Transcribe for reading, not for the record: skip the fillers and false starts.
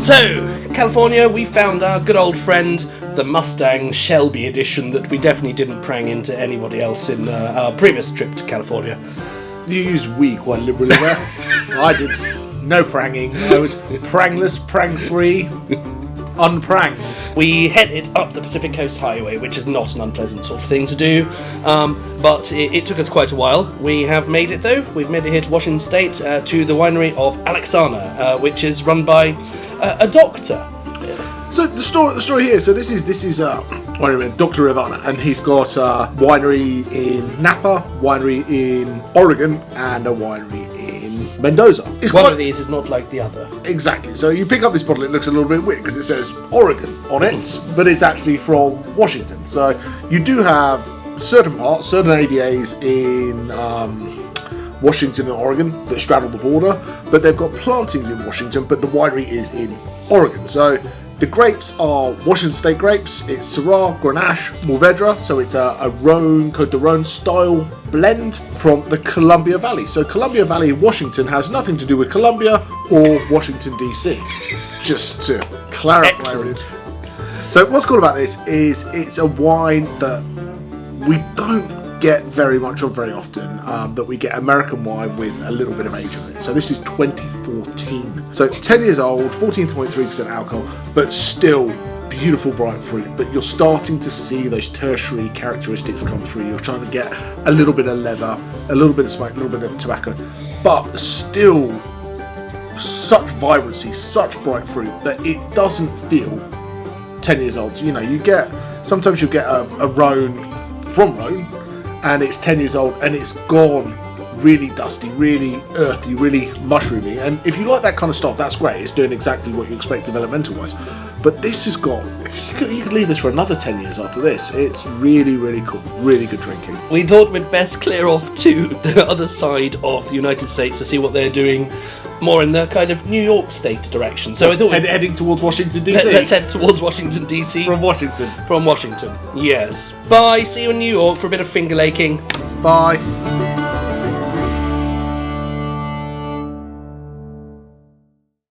So, California, we found our good old friend, the Mustang Shelby edition that we definitely didn't prang into anybody else in our previous trip to California. You use "we" quite liberally there. I did no pranging. I was prangless, prang-free, unpranged. We headed up the Pacific Coast Highway, which is not an unpleasant sort of thing to do, but it took us quite a while. We have made it though. We've made it here to Washington State, to the winery of Alexana, which is run by a doctor. So the story here. So this is winery Dr Revana, and he's got a winery in Napa, winery in Oregon, and a winery in Mendoza. One of these is not like the other. Exactly. So you pick up this bottle, it looks a little bit weird because it says Oregon on it, but it's actually from Washington. So you do have certain AVAs in Washington and Oregon that straddle the border, but they've got plantings in Washington, but the winery is in Oregon. So the grapes are Washington State grapes. It's Syrah, Grenache, Mourvedre, so it's a Rhone, Côte de Rhone style blend from the Columbia Valley. So Columbia Valley, Washington has nothing to do with Columbia or Washington DC, just to clarify. Excellent. So what's cool about this is it's a wine that we don't get very much of very often, that we get American wine with a little bit of age on it. So this is 2014. So 10 years old, 14.3% alcohol, but still beautiful bright fruit. But you're starting to see those tertiary characteristics come through. You're trying to get a little bit of leather, a little bit of smoke, a little bit of tobacco, but still such vibrancy, such bright fruit that it doesn't feel 10 years old. You know, sometimes you get a Rhone from Rhone, and it's 10 years old and it's gone really dusty, really earthy, really mushroomy. And if you like that kind of stuff, that's great. It's doing exactly what you expect developmental wise. But this has got, you could leave this for another 10 years after this. It's really, really cool. Really good drinking. We thought we'd best clear off to the other side of the United States to see what they're doing more in the kind of New York State direction. So I thought heading towards Washington DC. Let's head towards Washington DC. From Washington. From Washington, yes. Bye, see you in New York for a bit of finger licking. Bye.